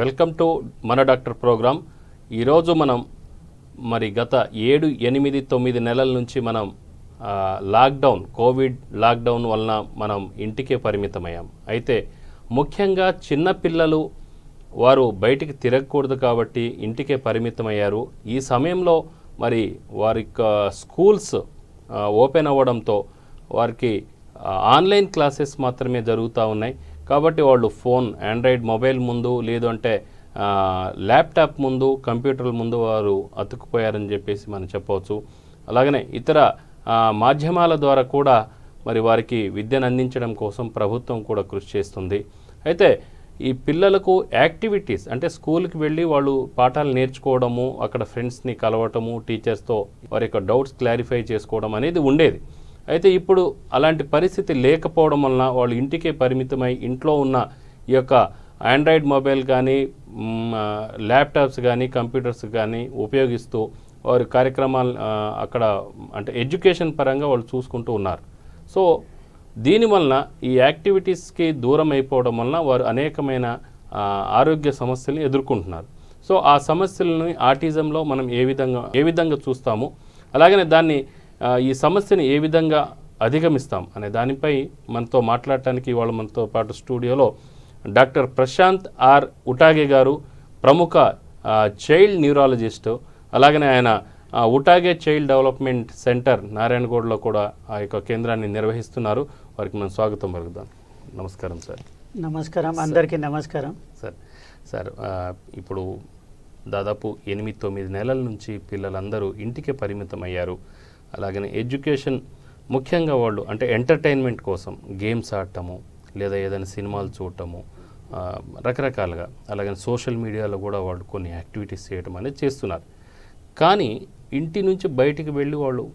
Welcome to మన doctor programme. ఈరోజు మనం మరి గత 7, 8, 9 నెలల నుంచి మనం లాక్డౌన్ కోవిడ్ లాక్డౌన్ వలన మనం ఇంటికే పరిమితమయ్యాం. అయితే ముఖ్యంగా చిన్నపిల్లలు వారు బయటికి తిరగకూడదు కాబట్టి ఇంటికే పరిమితమయ్యారు. ఈ సమయంలో మరి వారి స్కూల్స్ ఓపెన్ అవ్వడంతో వారికి ఆన్లైన్ క్లాసెస్ మాత్రమే జరుగుతూ ఉన్నాయి. కాబట్టి వాళ్ళు ఫోన్ ఆండ్రాయిడ్ మొబైల్ ముందు లేదు అంటే ల్యాప్టాప్ ముందు కంప్యూటర్ల ముందు వారు అతుక్కుపోయారని చెప్పేసి మనం చెప్పవచ్చు. అలాగనే ఇతర మాధ్యమాల ద్వారా కూడా మరి వారికి విద్యను అందించడం కోసం ప్రభుత్వం కూడా కృషి చేస్తుంది. అయితే ఈ పిల్లలకు యాక్టివిటీస్ అంటే స్కూల్కి వెళ్ళి వాళ్ళు పాఠాలు నేర్చుకోవడము, అక్కడ ఫ్రెండ్స్ని కలవటము, టీచర్స్తో వారి యొక్క డౌట్స్ క్లారిఫై చేసుకోవడం అనేది ఉండేది. అయితే ఇప్పుడు అలాంటి పరిస్థితి లేకపోవడం వలన వాళ్ళు ఇంటికే పరిమితమై ఇంట్లో ఉన్న ఈ యొక్క ఆండ్రాయిడ్ మొబైల్ కానీ ల్యాప్టాప్స్ కానీ కంప్యూటర్స్ కానీ ఉపయోగిస్తూ వారి కార్యక్రమాలు అక్కడ అంటే ఎడ్యుకేషన్ పరంగా వాళ్ళు చూసుకుంటూ ఉన్నారు. సో దీనివలన ఈ యాక్టివిటీస్కి దూరం అయిపోవడం వలన వారు అనేకమైన ఆరోగ్య సమస్యలను ఎదుర్కొంటున్నారు. సో ఆ సమస్యలను ఆటిజంలో మనం ఏ విధంగా చూస్తాము, అలాగనే దాన్ని ఈ సమస్యని ఏ విధంగా అధిగమిస్తాం అనే దానిపై మనతో మాట్లాడటానికి ఇవాళ మనతో పాటు స్టూడియోలో డాక్టర్ ప్రశాంత్ ఆర్ ఉటాగే గారు, ప్రముఖ చైల్డ్ న్యూరాలజిస్టు, అలాగనే ఆయన ఉటాగే చైల్డ్ డెవలప్మెంట్ సెంటర్ నారాయణగూడలో కూడా ఆ యొక్క కేంద్రాన్ని నిర్వహిస్తున్నారు. వారికి మనం స్వాగతం పలుకుదాం. నమస్కారం సార్. నమస్కారం, అందరికీ నమస్కారం సార్. ఇప్పుడు దాదాపు 8-9 నెలల నుంచి పిల్లలందరూ ఇంటికి పరిమితం అయ్యారు. అలాగనే ఎడ్యుకేషన్ ముఖ్యంగా వాళ్ళు అంటే ఎంటర్టైన్మెంట్ కోసం గేమ్స్ ఆడటము లేదా ఏదైనా సినిమాలు చూడటము రకరకాలుగా, అలాగనే సోషల్ మీడియాలో కూడా వాళ్ళు కొన్ని యాక్టివిటీస్ చేయడం అనేది చేస్తున్నారు. కానీ ఇంటి నుంచి బయటికి వెళ్ళి వాళ్ళు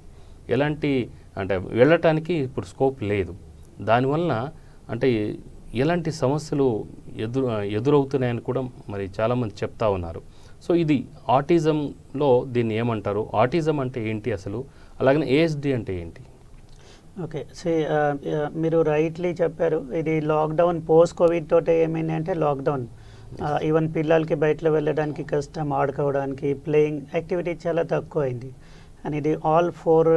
ఎలాంటి అంటే వెళ్ళటానికి ఇప్పుడు స్కోప్ లేదు. దానివలన అంటే ఎలాంటి సమస్యలు ఎదురవుతున్నాయని కూడా మరి చాలామంది చెప్తా ఉన్నారు. సో ఇది ఆటిజంలో దీన్ని ఏమంటారు, ఆటిజం అంటే ఏంటి అసలు, అలాగనే ఏఎస్డి అంటే ఏంటి? ఓకే, మీరు రైట్లీ చెప్పారు. ఇది లాక్డౌన్ పోస్ట్ కోవిడ్ తోటే ఏమైంది అంటే లాక్డౌన్ ఈవెన్ పిల్లలకి బయటలో వెళ్ళడానికి కష్టం, ఆడుకోవడానికి ప్లేయింగ్ యాక్టివిటీ చాలా తక్కువ అయింది. అండ్ ఇది ఆల్ 4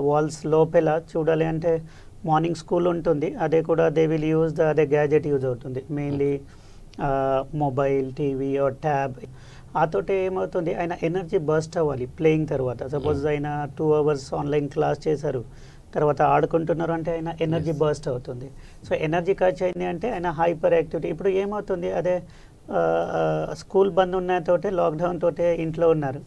వాల్స్ లోపల చూడాలి అంటే మార్నింగ్ స్కూల్ ఉంటుంది, అదే కూడా దే విల్ యూజ్ అదే గ్యాజెట్ యూజ్ అవుతుంది, mainly mobile, TV or tab. ఆతోటే ఏమవుతుంది, ఆయన ఎనర్జీ బర్స్ట్ అవ్వాలి ప్లేయింగ్ తర్వాత. సపోజ్ ఆయన 2 hours ఆన్లైన్ క్లాస్ చేశారు, తర్వాత ఆడుకుంటున్నారు అంటే ఆయన ఎనర్జీ బర్స్ట్ అవుతుంది. సో ఎనర్జీ ఖర్చు అయింది అంటే ఆయన హైపర్ యాక్టివిటీ. ఇప్పుడు ఏమవుతుంది, అదే స్కూల్ బంద్ ఉన్న తోటే లాక్డౌన్ తోటే ఇంట్లో ఉన్నారు,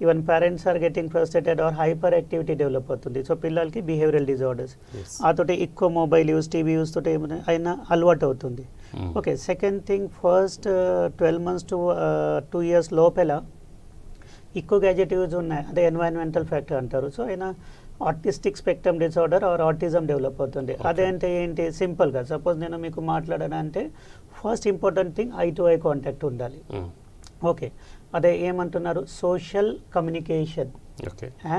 even parents are getting frustrated or hyperactivity develop అవుతుంది. సో పిల్లలకి బిహేవియరల్ డిజార్డర్స్, ఆతోటి ఎక్కువ మొబైల్ యూస్, టీవీ యూస్ తోటి ఆయన అలవాటు అవుతుంది. Okay, second thing, first 12 months to 2 years లోపల ఎక్కువ గ్యాజెట్ యూజ్ ఉన్నాయి, అదే ఎన్వైరన్మెంటల్ ఫ్యాక్టర్ అంటారు. సో ఆయన artistic spectrum disorder or autism develop అవుతుంది. అదే అంటే ఏంటి, సింపుల్గా సపోజ్ నేను మీకు మాట్లాడానంటే first important thing eye to eye contact ఉండాలి. ఓకే, అదే ఏమంటున్నారు, సోషల్ కమ్యూనికేషన్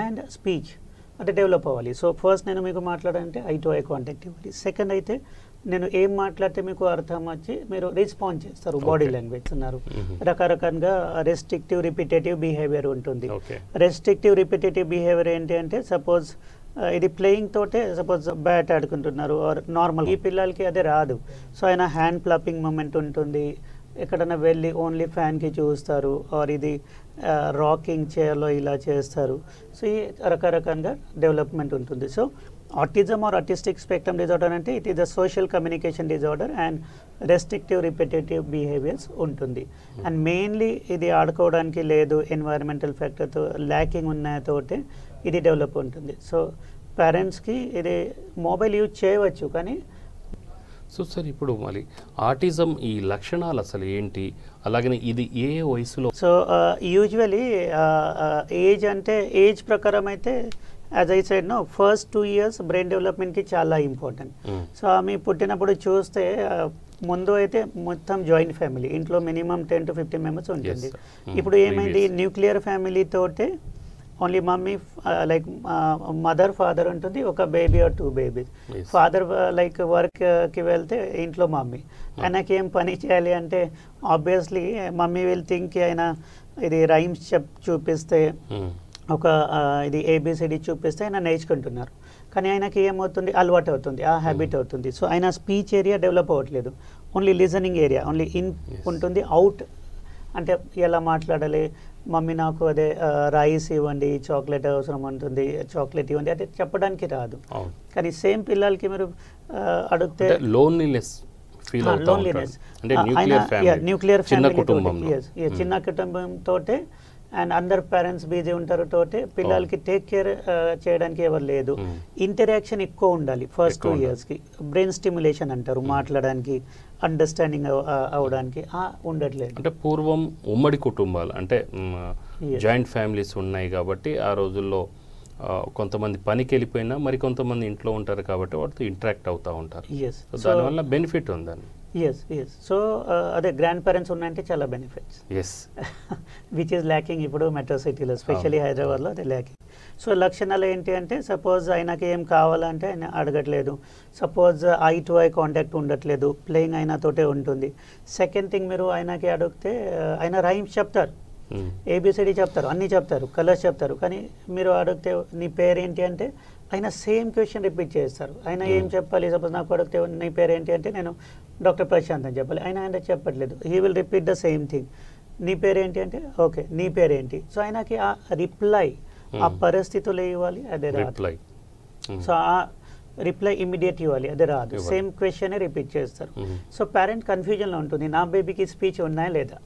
అండ్ స్పీచ్ అంటే డెవలప్ అవ్వాలి. సో ఫస్ట్ నేను మీకు మాట్లాడాలంటే ఐ టు ఐ కాంటాక్ట్ ఇవ్వాలి. సెకండ్ అయితే నేను ఏం మాట్లాడితే మీకు అర్థం వచ్చి మీరు రెస్పాండ్ చేస్తారు, బాడీ లాంగ్వేజ్ ఉన్నారు. రకరకాలుగా రెస్ట్రిక్టివ్ రిపిటేటివ్ బిహేవియర్ ఉంటుంది. రెస్ట్రిక్టివ్ రిపిటేటివ్ బిహేవియర్ ఏంటి అంటే సపోజ్ ఇది ప్లేయింగ్ తోటే సపోజ్ బ్యాట్ ఆడుకుంటున్నారు ఆర్ నార్మల్, ఈ పిల్లలకి అదే రాదు. సో ఆయన హ్యాండ్ క్లాపింగ్ మూమెంట్ ఉంటుంది, ఎక్కడైనా వెళ్ళి ఓన్లీ ఫ్యాన్కి చూస్తారు, ఆర్ ఇది రాకింగ్ చైర్లో ఇలా చేస్తారు. సో ఈ రకరకాలుగా డెవలప్మెంట్ ఉంటుంది. So autism or artistic spectrum disorder అంటే it is the social communication disorder and restrictive repetitive behaviours ఉంటుంది. అండ్ మెయిన్లీ ఇది ఆడుకోవడానికి లేదు, ఎన్వైరన్మెంటల్ ఫ్యాక్టర్తో ల్యాకింగ్ ఉన్నతోటే ఇది డెవలప్ ఉంటుంది. సో పేరెంట్స్కి ఇది మొబైల్ యూజ్ చేయవచ్చు కానీ. సో సార్, ఇప్పుడు మళ్ళీ ఆటిజం ఈ లక్షణాలు అసలు ఏంటి, అలాగనే ఇది ఏ వయసులో? సో యూజువలీ ఏజ్ అంటే ఏజ్ ప్రకారం అయితే as I said know first 2 years brain డెవలప్మెంట్కి చాలా ఇంపార్టెంట్. సో ఆమె పుట్టినప్పుడు చూస్తే ముందు అయితే మొత్తం జాయింట్ ఫ్యామిలీ, ఇంట్లో మినిమం 10 to 15 members ఉంటుంది. ఇప్పుడు ఏమైంది, న్యూక్లియర్ ఫ్యామిలీ తోటే only mummy like mother father ఉంటుంది, ఒక baby or 2 babies. Father like వర్క్కి వెళ్తే ఇంట్లో మమ్మీ. ఆయనకి ఏం పని చేయాలి అంటే ఆబ్వియస్లీ మమ్మీ విల్ థింక్ ఆయన ఇది రైమ్స్ చూపిస్తే ఒక ఇది ఏబిసిడి చూపిస్తే ఆయన నేర్చుకుంటున్నారు. కానీ ఆయనకి ఏమవుతుంది, అలవాటు అవుతుంది, ఆ హ్యాబిట్ అవుతుంది. సో ఆయన స్పీచ్ ఏరియా డెవలప్ అవ్వట్లేదు, only listening area only in ఉంటుంది. అవుట్ అంటే ఎలా మాట్లాడాలి, మమ్మీ నాకు అదే రైస్ ఇవ్వండి, చాక్లెట్ అవసరం ఉంటుంది, చాక్లెట్ ఇవ్వండి అంటే చెప్పడానికి రాదు. కానీ సేమ్ పిల్లలకి మీరు అడిగితే లోన్లీనెస్ న్యూక్లియర్ ఫ్యామిలీ, చిన్న కుటుంబంతో అండ్ అందరు పేరెంట్స్ బిజీ ఉంటారు తోటే పిల్లలకి టేక్ కేర్ చేయడానికి ఎవరు లేదు. ఇంటరాక్షన్ ఎక్కువ ఉండాలి ఫస్ట్ 2 yearsకి. బ్రెయిన్ స్టిమ్యులేషన్ అంటారు, మాట్లాడడానికి అండర్స్టాండింగ్ అవడానికి ఉండట్లేదు. అంటే పూర్వం ఉమ్మడి కుటుంబాలు అంటే జాయింట్ ఫ్యామిలీస్ ఉన్నాయి కాబట్టి ఆ రోజుల్లో కొంతమంది పనికి వెళ్ళిపోయినా మరి కొంతమంది ఇంట్లో ఉంటారు కాబట్టి వాటితో ఇంటరాక్ట్ అవుతూ ఉంటారు. దానివల్ల బెనిఫిట్ ఉందని. సో అదే గ్రాండ్ పేరెంట్స్ ఉన్నాయంటే చాలా బెనిఫిట్స్, విచ్ ఈస్ ల్యాకింగ్ ఇప్పుడు మెట్రో సిటీలో, స్పెషల్లీ హైదరాబాద్లో అదే ల్యాకింగ్. సో లక్షణాలు ఏంటి అంటే సపోజ్ ఆయనకి ఏం కావాలంటే ఆయన అడగట్లేదు, suppose I to eye contact ఉండట్లేదు, ప్లేయింగ్ ఆయనతోటే ఉంటుంది. సెకండ్ థింగ్, మీరు ఆయనకి అడిగితే ఆయన రైమ్స్ చెప్తారు, ఏబిసిడి చెప్తారు, అన్నీ చెప్తారు, కలర్స్ చెప్తారు. కానీ మీరు అడిగితే నీ పేరేంటి అంటే ఆయన సేమ్ క్వశ్చన్ రిపీట్ చేస్తారు. ఆయన ఏం చెప్పాలి, సపోజ్ నాకు అడిగితే నీ పేరేంటి అంటే నేను డాక్టర్ ప్రశాంత్ అని చెప్పాలి, ఆయన చెప్పట్లేదు, he will repeat the same thing. నీ పేరేంటి అంటే ఓకే నీ పేరేంటి. సో ఆయనకి ఆ రిప్లై ఆ పరిస్థితులు ఇవ్వాలి, అదే రాదు. సో ఆ రిప్లై ఇమీడియట్ ఇవ్వాలి, అదే రాదు, సేమ్ క్వశ్చనే రిపీట్ చేస్తారు. సో పేరెంట్ కన్ఫ్యూజన్లో ఉంటుంది, నా బేబీకి స్పీచ్ ఉన్నాయా లేదా.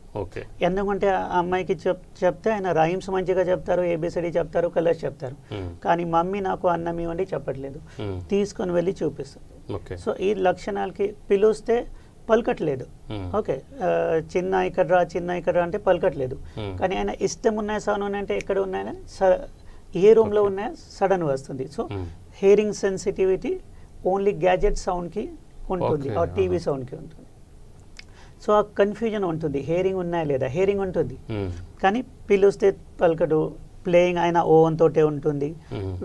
ఎందుకంటే ఆ అమ్మాయికి చెప్తే ఆయన రైమ్స్ మంచిగా చెప్తారు, ఏబిసిడి చెప్తారు, కలర్స్ చెప్తారు. కానీ మమ్మీ నాకు అన్నం ఇవ్వండి చెప్పట్లేదు, తీసుకొని వెళ్ళి చూపిస్తుంది. సో ఈ లక్షణాలకి పిలుస్తే పలకట్లేదు, ఓకే చిన్న ఇక్కడ రా చిన్న ఇక్కడ రా అంటే పలకట్లేదు. కానీ ఆయన ఇష్టం ఉన్నాయా సౌండ్ అంటే ఎక్కడ ఉన్నాయని ఏ రూమ్లో ఉన్నాయా సడన్ వస్తుంది. So hearing sensitivity only gadget సౌండ్కి ఉంటుంది, ఆ టీవీ సౌండ్కి ఉంటుంది. సో ఆ కన్ఫ్యూజన్ ఉంటుంది, హియరింగ్ ఉన్నాయా లేదా. హియరింగ్ ఉంటుంది కానీ పిలుస్తే పలకడు, ప్లేయింగ్ ఆయన ఓన్ తోటే ఉంటుంది,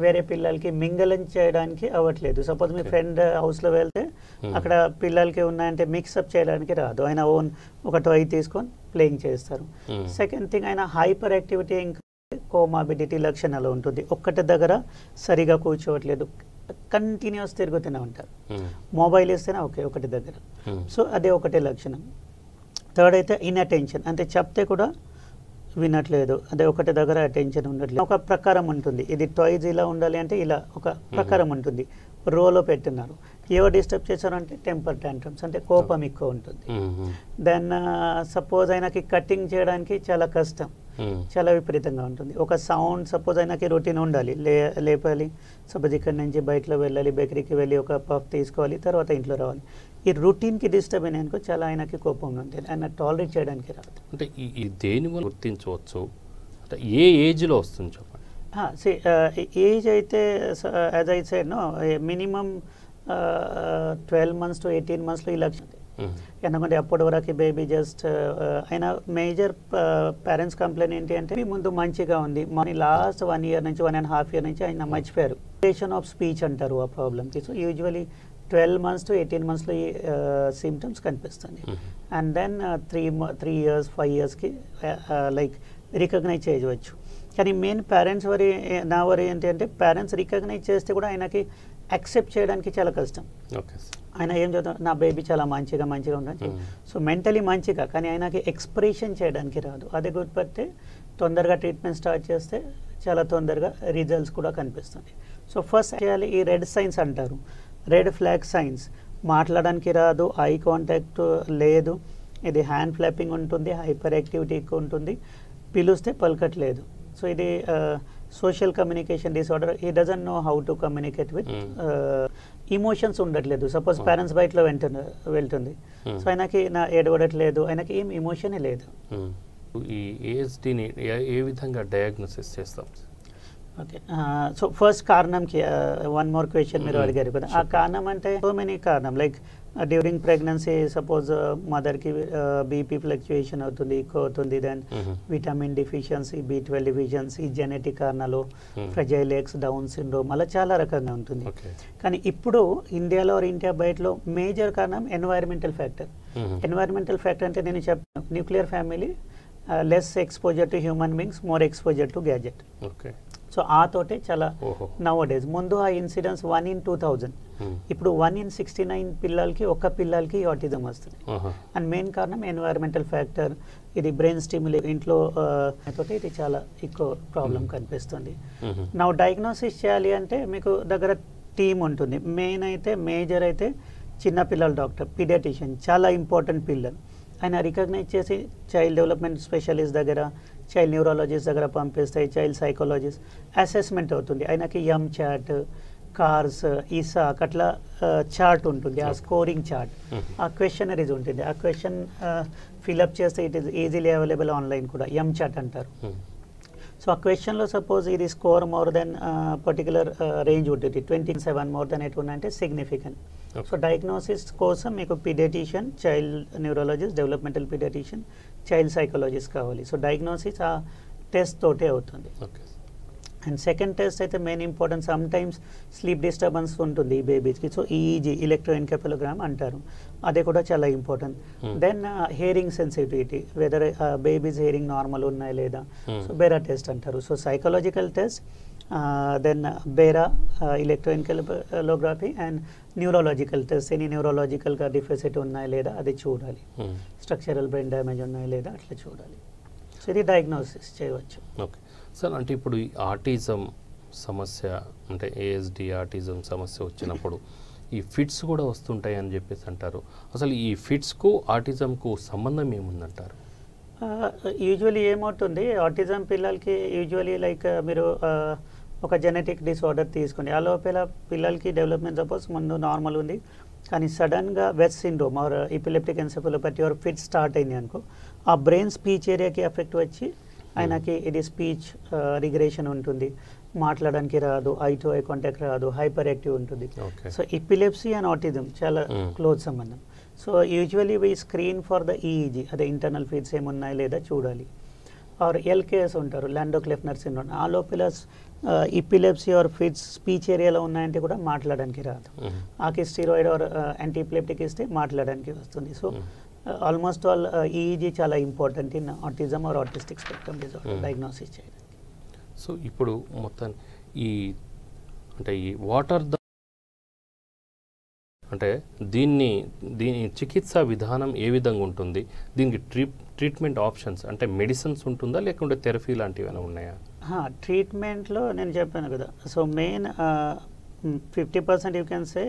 వేరే పిల్లలకి మింగలం చేయడానికి అవ్వట్లేదు. సపోజ్ మీ ఫ్రెండ్ హౌస్లో వెళ్తే అక్కడ పిల్లలకి ఉన్నాయంటే మిక్సప్ చేయడానికి రాదు, ఆయన ఓన్ ఒక టాయ్ తీసుకొని ప్లేయింగ్ చేస్తారు. సెకండ్ థింగ్, ఆయన హైపర్ యాక్టివిటీ ఇంకా కోమాబిడిటీ లక్షణాలు ఉంటుంది, ఒక్కటి దగ్గర సరిగా కూర్చోవట్లేదు, కంటిన్యూస్ తిరుగుతూనే ఉంటారు. మొబైల్ ఇస్తేనే ఓకే ఒకటి దగ్గర. సో అదే ఒకటే లక్షణం. థర్డ్ అయితే ఇన్అటెన్షన్, అంటే చెప్తే కూడా వినట్లేదు, అదే ఒకటి దగ్గర అటెన్షన్ ఉండట్లేదు. ఒక ప్రకారం ఉంటుంది, ఇది టాయ్స్ ఇలా ఉండాలి అంటే ఇలా ఒక ప్రకారం ఉంటుంది, రోలో పెట్టినారు. ఎవరు డిస్టర్బ్ చేశారంటే టెంపర్ టాంట్రమ్స్, అంటే కోపం ఎక్కువ ఉంటుంది. దెన్ సపోజ్ ఆయనకి కటింగ్ చేయడానికి చాలా కష్టం, చాలా విపరీతంగా ఉంటుంది. ఒక సౌండ్ సపోజ్ ఆయనకి రొటీన్ ఉండాలి, లేపాలి, సపోజ్ ఇక్కడ నుంచి బయటలో వెళ్ళాలి, బేకరీకి వెళ్ళి ఒక పఫ్ తీసుకోవాలి, తర్వాత ఇంట్లో రావాలి. ఈ రొటీన్కి డిస్టర్బ్ అయినానుకో చాలా ఆయనకి కోపంగా ఉంటుంది, ఆయన టాలరేట్ చేయడానికి రాదు. అంటే ఈ దేని వల్ల గుర్తించవచ్చు, అంటే ఏ ఏజ్లో వస్తుంది చెప్పండి. ఏజ్ అయితే as I said know minimum 12 months to 18 monthsలో ఈ లక్షణం. ఎందుకంటే అప్పటి వరకు బేబీ జస్ట్ ఆయన మేజర్ పేరెంట్స్ కంప్లైంట్ ఏంటి అంటే ముందు మంచిగా ఉంది, మన లాస్ట్ 1 year నుంచి 1.5 year నుంచి ఆయన మర్చిపోయారు. డేషన్ ఆఫ్ స్పీచ్ అంటారు ఆ ప్రాబ్లమ్కి. సో యూజువలీ 12 months to 18 monthsలో ఈ సిమ్టమ్స్ కనిపిస్తుంది. అండ్ దెన్ 3 years 5 yearsకి లైక్ రికగ్నైజ్ చేయవచ్చు. కానీ మెయిన్ పేరెంట్స్ నా వరి ఏంటి అంటే పేరెంట్స్ రికగ్నైజ్ చేస్తే కూడా ఆయనకి యాక్సెప్ట్ చేయడానికి చాలా కష్టం. ఆయన ఏం చదువుతారు, నా బేబీ చాలా మంచిగా ఉంటుంది, సో మెంటలీ మంచిగా, కానీ ఆయనకి ఎక్స్ప్రెషన్ చేయడానికి రాదు. అదే గుర్తుపడితే తొందరగా ట్రీట్మెంట్ స్టార్ట్ చేస్తే చాలా తొందరగా రిజల్ట్స్ కూడా కనిపిస్తుంది. సో ఫస్ట్ చేయాలి ఈ రెడ్ సైన్స్ అంటారు, రెడ్ ఫ్లాగ్ సైన్స్. మాట్లాడడానికి రాదు, ఐ కాంటాక్ట్ లేదు, ఇది హ్యాండ్ ఫ్లాపింగ్ ఉంటుంది, హైపర్ యాక్టివిటీ ఎక్కువ ఉంటుంది, పిలుస్తే పలకట్లేదు. సో ఇది సోషల్ కమ్యూనికేషన్ డిసార్డర్. ఈ doesn't know how to communicate with, emotions ఉండట్లేదు. సపోజ్ పేరెంట్స్ బయటలో వెళ్తుంది, సో ఆయనకి నా ఏడవడట్లేదు, ఆయనకి ఏం ఇమోషనే లేదు. ఈ ఏఎస్డిని ఏ విధంగా డయాగ్నోసిస్ చేస్తాం? ఓకే, సో ఫస్ట్ కారణంకి వన్ మోర్ క్వశ్చన్ మీరు అడిగారు కదా, ఆ కారణం అంటే సో మెనీ కారణం, లైక్ డ్యూరింగ్ ప్రెగ్నెన్సీ సపోజ్ మదర్కి బీపీ ఫ్లక్చుయేషన్ అవుతుంది, ఎక్కువ అవుతుంది, then vitamin deficiency, B12 deficiency, genetic కారణాలు, ఫ్రెజైల్ ఎగ్స్, డౌన్ సిండ్రోమ్, అలా చాలా రకంగా ఉంటుంది. కానీ ఇప్పుడు ఇండియాలో ఇండియా బయటలో మేజర్ కారణం ఎన్వైరన్మెంటల్ ఫ్యాక్టర్. ఎన్వైరన్మెంటల్ ఫ్యాక్టర్ అంటే నేను చెప్పాను, nuclear family, less exposure to human beings, more exposure to gadget. So ఆ తోటే చాలా నవ్ డేస్. ముందు ఆ ఇన్సిడెన్స్ 1 in 2000, ఇప్పుడు 1 in 69 పిల్లలకి ఒక్క పిల్లలకి ఆటిజం వస్తుంది. అండ్ మెయిన్ కారణం ఎన్వైరన్మెంటల్ ఫ్యాక్టర్. ఇది బ్రెయిన్ స్టిమ్యులేట్ ఇంట్లో తోటి ఇది చాలా ఎక్కువ ప్రాబ్లం కనిపిస్తుంది. నా డయాగ్నోసిస్ చేయాలి అంటే మీకు దగ్గర టీమ్ ఉంటుంది. మెయిన్ అయితే మేజర్ అయితే చిన్నపిల్లల డాక్టర్, పీడియాట్రిషియన్ చాలా ఇంపార్టెంట్ పిల్లలు. ఆయన రికగ్నైజ్ చేసి చైల్డ్ డెవలప్మెంట్ స్పెషలిస్ట్ దగ్గర, చైల్డ్ న్యూరాలజిస్ట్ దగ్గర పంపిస్తాయి, చైల్డ్ సైకాలజిస్ట్ అసెస్మెంట్ అవుతుంది. ఆయనకి ఎం చార్ట్, కార్స్, ఈసాక్ అట్లా చార్ట్ ఉంటుంది, ఆ స్కోరింగ్ చార్ట్, ఆ క్వశ్చనరీస్ ఉంటుంది. ఆ క్వశ్చన్ ఫిల్అప్ చేస్తే it is easily available online కూడా, ఎం చార్ట్ అంటారు. సో ఆ క్వశ్చన్లో సపోజ్ ఇది score more than particular range ఉంటుంది, 27 మోర్ దెన్ 8 అంటే సిగ్నిఫికెంట్. సో డయాగ్నోసిస్ కోసం మీకు paediatrician, child neurologist, developmental paediatrician, child psychologist కావాలి. సో డయాగ్నోసిస్ ఆ టెస్ట్ తోటే అవుతుంది. అండ్ సెకండ్ టెస్ట్ అయితే main important, sometimes sleep disturbance ఉంటుంది ఈ బేబీస్కి. సో ఈఈజీ, ఎలక్ట్రోఎన్కెఫలోగ్రామ్ అంటారు, అదే కూడా చాలా important. Then hearing sensitivity, whether babies hearing normal ఉన్నాయా లేదా, సో బేరా టెస్ట్ అంటారు. So psychological test, then BERA, electroencephalography and neurological test, any న్యూరాలజికల్గా డిఫిసిట్ ఉన్నాయా లేదా అది చూడాలి, స్ట్రక్చరల్ బ్రెయిన్ డ్యామేజ్ ఉన్నాయా లేదా అట్లా చూడాలి. సో ఇది డయాగ్నోసిస్ చేయవచ్చు. ఓకే సార్, అంటే ఇప్పుడు ఈ ఆటిజం సమస్య అంటే ASD ఆటిజం సమస్య వచ్చినప్పుడు ఈ ఫిట్స్ కూడా వస్తుంటాయి అని చెప్పేసి అంటారు. అసలు ఈ ఫిట్స్కు ఆటిజంకు సంబంధం ఏముందంటారు? యూజువలీ ఏమవుతుంది, ఆటిజం పిల్లలకి యూజువలీ లైక్ మీరు ఒక జెనెటిక్ డిసార్డర్ తీసుకుని ఆ లోపల పిల్లలకి డెవలప్మెంట్ సపోజ్ ముందు నార్మల్ ఉంది, కానీ సడన్గా West syndrome or epileptic encephalopathy or fit start అయింది అనుకో, ఆ బ్రెయిన్ స్పీచ్ ఏరియాకి ఎఫెక్ట్ వచ్చి ఆయనకి ఇది స్పీచ్ రిగ్రెషన్ ఉంటుంది, మాట్లాడడానికి రాదు, ఐ టు ఐ కాంటాక్ట్ రాదు, హైపర్ యాక్టివ్ ఉంటుంది. సో ఎపిలెప్సీ అండ్ ఆటిజం చాలా క్లోజ్ సంబంధం. So usually we screen for the EEG, అదే ఇంటర్నల్ ఫీడ్స్ ఏమున్నాయి లేదా చూడాలి. ఆర్ LKS ఉంటారు, లాండో-క్లెఫ్నర్ సిండ్రోమ్, ఆ లోపల ఎపిలెప్సీ ఆర్ ఫిట్స్ స్పీచ్ ఏరియాలో ఉన్నాయంటే కూడా మాట్లాడడానికి రాదు. ఆకి స్టీరాయిడ్ ఆర్ యాంటీఎపిలెప్టిక్ ఇస్తే మాట్లాడడానికి వస్తుంది. సో ఆల్మోస్ట్ ఆల్ ఈఈజీ చాలా important in autism or autistic spectrum disorder diagnosis చేయడానికి. సో ఇప్పుడు మొత్తం ఈ అంటే ఈ వాటర్ అంటే దీని చికిత్సా విధానం ఏ విధంగా ఉంటుంది, దీనికి ట్రీట్మెంట్ ఆప్షన్స్ అంటే మెడిసిన్స్ ఉంటుందా లేకుంటే థెరపీ లాంటివి ఏమైనా ఉన్నాయా? ట్రీట్మెంట్లో నేను చెప్పాను కదా, so main 50% you can say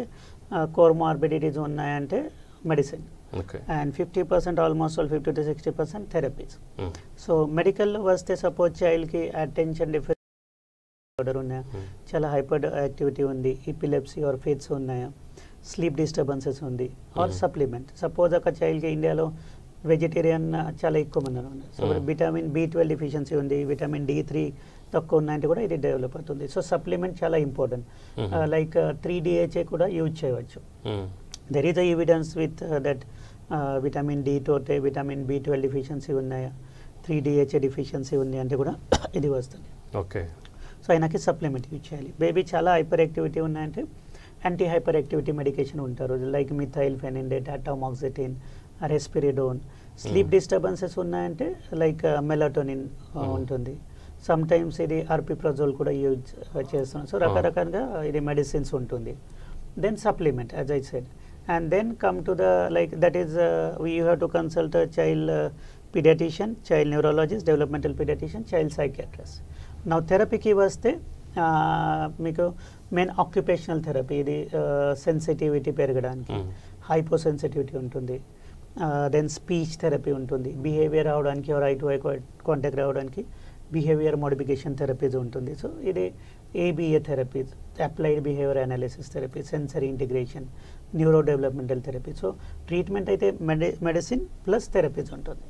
comorbidities ఉన్నాయంటే medicine, and 50% almost all 50 to 60% therapies. So మెడికల్లో వస్తే సపోజ్ చైల్డ్కి అటెన్షన్ డిఫరెన్స్ ఉన్నాయా, చాలా హైపర్ యాక్టివిటీ ఉంది, ఎపిలెప్సీ ఆర్ ఫిట్స్ ఉన్నాయా, స్లీప్ డిస్టర్బెన్సెస్ ఉంది, ఆర్ సప్లిమెంట్. సపోజ్ ఒక చైల్డ్కి ఇండియాలో వెజిటేరియన్ చాలా ఎక్కువ మంది ఉన్నారు, సో విటమిన్ B12 డిఫిషియన్సీ ఉంది, విటమిన్ D3 తక్కువ ఉన్నాయంటే కూడా ఇది డెవలప్ అవుతుంది. సో సప్లిమెంట్ చాలా ఇంపార్టెంట్, లైక్ 3-DHA కూడా యూజ్ చేయవచ్చు. There is evidence with that vitamin D తోటే విటమిన్ B12 డిఫిషియన్సీ ఉన్నాయా, 3-DHA డిఫిషియన్సీ ఉంది అంటే కూడా ఇది వస్తుంది. ఓకే, సో ఆయనకి సప్లిమెంట్ యూజ్ చేయాలి. బేబీ చాలా హైపర్ యాక్టివిటీ ఉన్నాయంటే యాంటీ హైపర్ యాక్టివిటీ మెడికేషన్ ఉంటారు, లైక్ మిథైల్ ఫెనిండేట్, అటామాక్సిటిన్, రెస్పిరిడోన్. స్లీప్ డిస్టర్బెన్సెస్ ఉన్నాయంటే లైక్ మెలటోనిన్ ఉంటుంది. సమ్ టైమ్స్ ఇది ఆర్పిప్రజోల్ కూడా యూజ్ చేస్తున్నాం. సో రకరకాలుగా ఇది మెడిసిన్స్ ఉంటుంది. Then supplement as I said, and then come to the like that is we have to consult child paediatrician, child neurologist, developmental paediatrician, child psychiatrist. నా థెరపీకి వస్తే మీకు మెయిన్ ఆక్యుపేషనల్ థెరపీ, ఇది sensitivity పెరగడానికి, hyposensitivity ఉంటుంది. Then speech therapy ఉంటుంది, behaviour రావడానికి or eye to eye contact రావడానికి బిహేవియర్ మోడిఫికేషన్ థెరపీస్ ఉంటుంది. సో ఇది ABA therapies, applied behaviour analysis therapy, sensory integration, neuro developmental therapy. So treatment అయితే medicine plus therapies ఉంటుంది.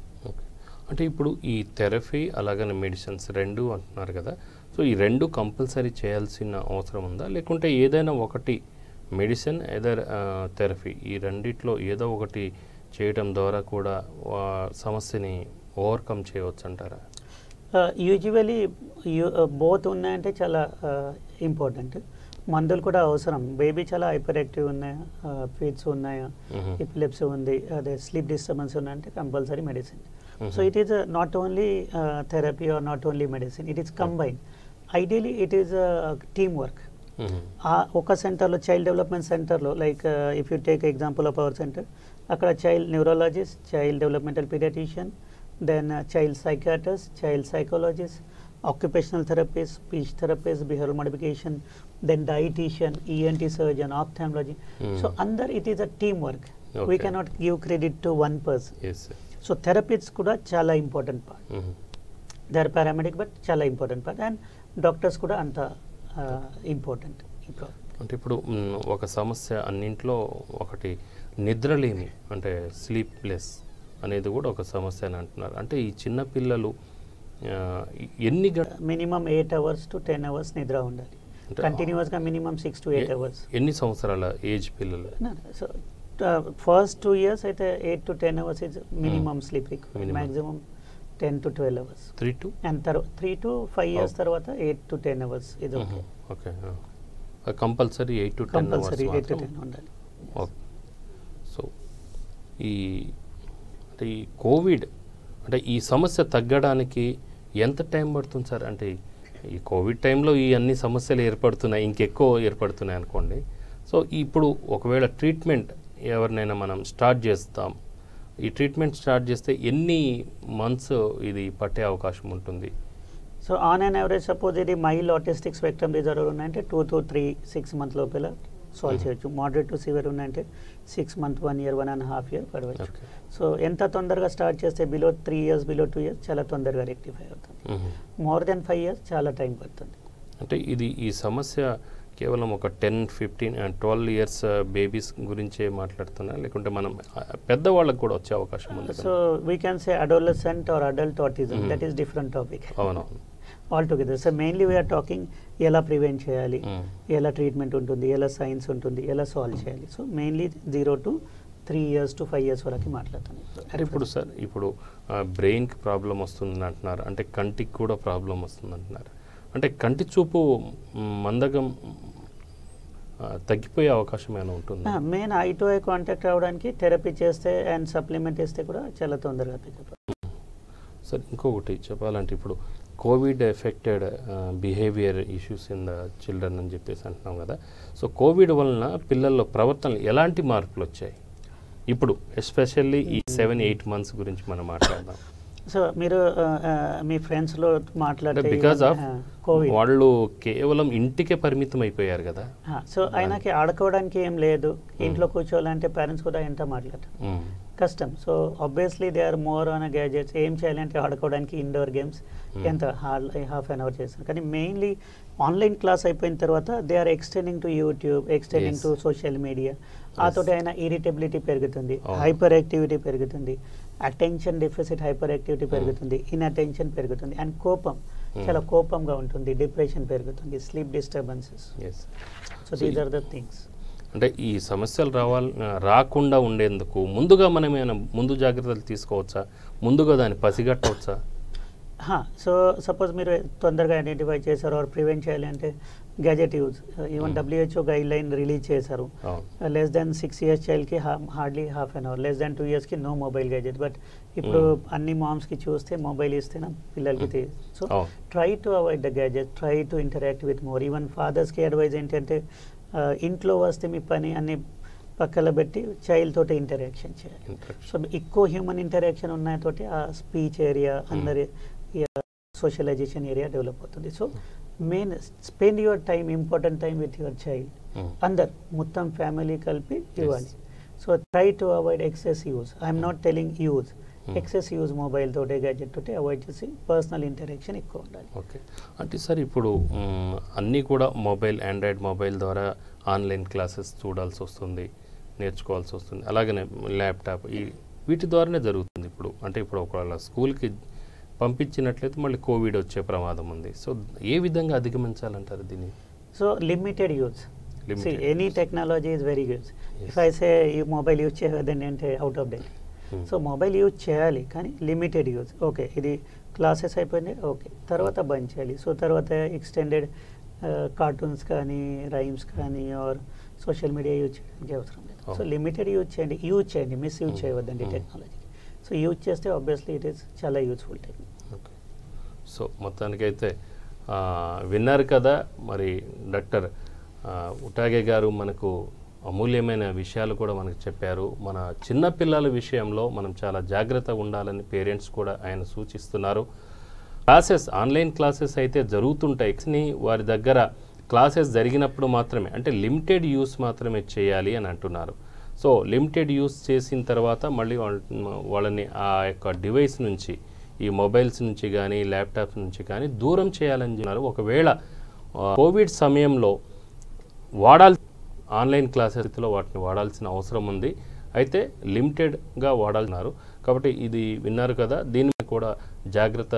అంటే ఇప్పుడు ఈ థెరపీ అలాగనే మెడిసిన్స్ రెండు అంటున్నారు కదా, సో ఈ రెండు కంపల్సరీ చేయాల్సిన అవసరం ఉందా, లేకుంటే ఏదైనా ఒకటి మెడిసిన్ ఎదర్ థెరపీ, ఈ రెండిట్లో ఏదో ఒకటి చేయడం ద్వారా కూడా సమస్యని ఓవర్కమ్ చేయవచ్చు అంటారా? యూజువలీ బోత్ ఉన్నాయంటే చాలా ఇంపార్టెంట్. మందులు కూడా అవసరం. బేబీ చాలా హైపర్ యాక్టివ్ ఉన్నాయా, ఫీడ్స్ ఉన్నాయా, ఎపిలెప్సీ ఉంది, అదే స్లీప్ డిస్టర్బెన్స్ ఉన్నాయంటే compulsory medicine. So it is not only therapy or not only medicine, it is combine. Ideally it is team work. ఒక సెంటర్లో చైల్డ్ డెవలప్మెంట్ సెంటర్లో like if you take example of our centre, అక్కడ child neurologist, child developmental paediatrician, then child psychiatrist, child psychologist, occupational therapist, speech therapist, behavioral modification, then dietitian, ENT surgeon, ophthalmology. So under it is a teamwork. Okay. We cannot give credit to one person. Yes, sir. So therapists kuda chala important part. They are paramedic but chala important part, and doctors kuda anta important. అంటే ఇప్పుడు ఒక సమస్య అన్నింట్లో ఒకటి నిద్రలేమి, అంటే sleepless అనేది కూడా ఒక సమస్య అని అంటున్నారు. అంటే ఈ చిన్న పిల్లలు ఎన్ని మినిమం 8 hours to 10 hours నిద్ర ఉండాలి కంటిన్యూస్గా, మినిమం 6 to 8 hours. ఎన్ని సంవత్సరాల ఏజ్ పిల్లలు? సో ఫస్ట్ 2 years అయితే 8 to 10 hours is minimum sleep requirement, maximum 10 to 12 hours. 3 to and 3 to 5 years తర్వాత 8 to 10 hours ఇది okay. Okay, compulsory 8 to 10 hours 8 to 10 ఉండాలి. ఓకే. సో ఈ అంటే ఈ కోవిడ్ అంటే ఈ సమస్య తగ్గడానికి ఎంత టైం పడుతుంది సార్? అంటే ఈ కోవిడ్ టైంలో ఈ అన్ని సమస్యలు ఏర్పడుతున్నాయి, ఇంకెక్కువ ఏర్పడుతున్నాయి అనుకోండి. సో ఇప్పుడు ఒకవేళ ట్రీట్మెంట్ ఎవరినైనా మనం స్టార్ట్ చేస్తాం, ఈ ట్రీట్మెంట్ స్టార్ట్ చేస్తే ఎన్ని మంత్స్ ఇది పట్టే అవకాశం ఉంటుంది? So on and average suppose ఇది మైల్డ్ ఆటిస్టిక్ స్పెక్ట్రమ్ డిజార్డర్ ఉన్నాయంటే 2 to 6 months లోపల సాల్వ్ చేయొచ్చు. మోడరేట్ టు సివియర్ ఉన్నాయంటే 6 months, 1 year, 1.5 year పడవచ్చు. సో ఎంత తొందరగా స్టార్ట్ చేస్తే బిలో 3 years, బిలో 2 years చాలా తొందరగా రెక్టిఫై అవుతుంది. మోర్ దెన్ 5 years చాలా టైం పడుతుంది. అంటే ఇది ఈ సమస్య కేవలం ఒక 10, 15 and 12 years బేబీస్ గురించే మాట్లాడుతున్నా, లేకుంటే మనం పెద్దవాళ్ళకి కూడా వచ్చే అవకాశం ఉంది? So we can say adolescent or adult autism, that is different topic అవునవును all together. So mainly we are talking ఎలా ప్రివెంట్ చేయాలి, ఎలా ట్రీట్మెంట్ ఉంటుంది, ఎలా సైన్స్ ఉంటుంది, ఎలా సాల్వ్ చేయాలి. So mainly 0 to 3 years to 5 years వరకు మాట్లాడుతాను. అంటే ఇప్పుడు సార్ ఇప్పుడు బ్రెయిన్కి ప్రాబ్లం వస్తుంది అంటున్నారు, అంటే కంటికి కూడా ప్రాబ్లం వస్తుంది అంటున్నారు. అంటే కంటి చూపు మందగం తగ్గిపోయే అవకాశం ఏమైనా ఉంటుంది? Main I to eye contact రావడానికి థెరపీ చేస్తే అండ్ సప్లిమెంట్ ఇస్తే కూడా చాలా తొందరగా పికప్. సార్ ఇంకొకటి చెప్పాలంటే ఇప్పుడు Covid affected behaviour issues in the children అని చెప్పేసి అంటున్నాం కదా. సో కోవిడ్ వలన పిల్లల్లో ప్రవర్తనలు ఎలాంటి మార్పులు వచ్చాయి ఇప్పుడు, ఎస్పెషల్లీ ఈ 7-8 months గురించి మనం మాట్లాడదాం. సో మీరు మీ ఫ్రెండ్స్లో మాట్లాడితే బికాస్ ఆఫ్ కోవిడ్ వాళ్ళు కేవలం ఇంటికే పరిమితం అయిపోయారు కదా. సో ఆయనకి ఆడుకోవడానికి ఏం లేదు, ఇంట్లో కూర్చోవాలంటే పేరెంట్స్ కూడా ఎంత మాట్లాడతారు, కష్టం. So obviously they are more on gadgets. ఏం చేయాలంటే ఆడుకోవడానికి ఇండోర్ గేమ్స్ ఎంత హాఫ్ అన్ అవర్ చేస్తారు. కానీ మెయిన్లీ ఆన్లైన్ క్లాస్ అయిపోయిన తర్వాత they are extending to YouTube, extending to social media. ఆతోటి ఆయన ఇరిటబిలిటీ పెరుగుతుంది, హైపర్ యాక్టివిటీ పెరుగుతుంది, అటెన్షన్ డెఫిసిట్ హైపర్ యాక్టివిటీ పెరుగుతుంది, ఇన్అటెన్షన్ పెరుగుతుంది, అండ్ కోపం చాలా కోపంగా ఉంటుంది, డిప్రెషన్ పెరుగుతుంది, sleep disturbances. So these are the things. అంటే ఈ సమస్యలు రాకుండా ఉండేందుకు ముందుగా మనం ఏమైనా ముందు జాగ్రత్తలు తీసుకోవచ్చా, ముందుగా దాన్ని పసిగట్టవచ్చా? సో సపోజ్ మీరు తొందరగా ఐడెంటిఫై చేశారు ఆర్ ప్రివెంట్ చేయాలి అంటే gadget use, even WHO guide line release చేశారు. లెస్ దాన్ 6 years చైల్డ్కి hardly half an hour, less than 2 yearsకి నో మొబైల్ గ్యాజెట్. బట్ ఇప్పుడు అన్ని మామ్స్కి చూస్తే మొబైల్ ఇస్తేనే పిల్లలకి. So try to avoid the gadget, try to interact with more. Even ఫాదర్స్కి అడ్వైజ్ ఏంటంటే ఇంట్లో వస్తే మీ పని అన్ని పక్కన పెట్టి చైల్డ్ తోటి ఇంటరాక్షన్ చేయాలి. సో ఎక్కువ హ్యూమన్ ఇంటరాక్షన్ ఉన్నతోటి ఆ స్పీచ్ ఏరియా అందరి సోషలైజేషన్ ఏరియా డెవలప్ అవుతుంది. So main spend your time, important time with your child. అందరు మొత్తం ఫ్యామిలీ కలిపి ఇవ్వాలి. So try to avoid excess use. I'm not telling use, excess use mobile తోటి gadget తోటి avoid చేసి personal interaction ఎక్కువ ఉండాలి. ఓకే. అంటే సార్ ఇప్పుడు అన్నీ కూడా మొబైల్, ఆండ్రాయిడ్ మొబైల్ ద్వారా ఆన్లైన్ క్లాసెస్ చూడాల్సి వస్తుంది, నేర్చుకోవాల్సి వస్తుంది, అలాగనే ల్యాప్టాప్ వీటి ద్వారానే జరుగుతుంది ఇప్పుడు. అంటే ఇప్పుడు ఒకవేళ స్కూల్కి పంపించినట్లయితే మళ్ళీ కోవిడ్ వచ్చే ప్రమాదం ఉంది. సో ఏ విధంగా అధిగమించాలంటారు దీన్ని? So limited use, See, any technology is very good. If I say you mobile use చేయవద్దండి అంటే out of date. So mobile use చేయాలి కానీ లిమిటెడ్ యూజ్. ఓకే, ఇది క్లాసెస్ అయిపోయింది, ఓకే, తర్వాత బంద్ చేయాలి. సో తర్వాత ఎక్స్టెండెడ్ కార్టూన్స్ కానీ రైమ్స్ కానీ ఆర్ సోషల్ మీడియా యూజ్ చేయడానికి అవసరం లేదు. సో లిమిటెడ్ యూజ్ చేయండి, మిస్ యూజ్ చేయవద్దండి టెక్నాలజీ. సో యూజ్ చేస్తే ఆబ్వియస్లీ ఇట్ ఈస్ చాలా యూజ్ఫుల్ టెక్నిక్. ఓకే, సో మొత్తానికైతే విన్నారు కదా మరి డాక్టర్ ఉటాగే గారు మనకు అమూల్యమైన విషయాలు కూడా మనకు చెప్పారు. మన చిన్న పిల్లల విషయంలో మనం చాలా జాగ్రత్తగా ఉండాలని పేరెంట్స్ కూడా ఆయన సూచిస్తున్నారు. క్లాసెస్ ఆన్లైన్ క్లాసెస్ అయితే జరుగుతుంటాయి, వారి దగ్గర క్లాసెస్ జరిగినప్పుడు మాత్రమే అంటే లిమిటెడ్ యూస్ మాత్రమే చేయాలి అని అంటున్నారు. సో లిమిటెడ్ యూస్ చేసిన తర్వాత మళ్ళీ వాళ్ళని ఆ యొక్క డివైస్ నుంచి, ఈ మొబైల్స్ నుంచి కానీ ల్యాప్టాప్స్ నుంచి కానీ దూరం చేయాలని చెప్పారు. ఒకవేళ కోవిడ్ సమయంలో ఆన్లైన్ క్లాసెస్లో వాటిని వాడాల్సిన అవసరం ఉంది, అయితే లిమిటెడ్గా వాడాలన్నారు. కాబట్టి ఇది విన్నారు కదా, దీన్ని కూడా జాగ్రత్త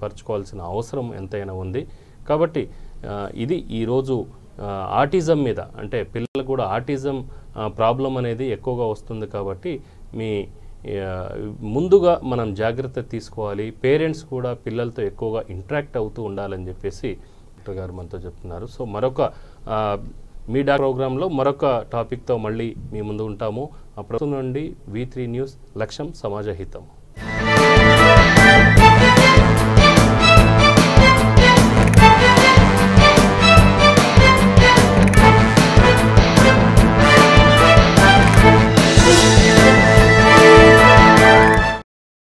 పరచుకోవాల్సిన అవసరం ఎంతైనా ఉంది. కాబట్టి ఇది ఈరోజు ఆటిజం మీద, అంటే పిల్లలకు కూడా ఆటిజం ప్రాబ్లం అనేది ఎక్కువగా వస్తుంది. కాబట్టి ముందుగా మనం జాగ్రత్త తీసుకోవాలి. పేరెంట్స్ కూడా పిల్లలతో ఎక్కువగా ఇంటరాక్ట్ అవుతూ ఉండాలని చెప్పేసి డాక్టర్ గారు మనతో చెప్తున్నారు. సో మరొక మీ ప్రోగ్రాంలో మరొక టాపిక్తో మళ్ళీ మీ ముందు ఉంటాము. అప్పుడు నుండి V3 న్యూస్, లక్ష్యం సమాజ హితం.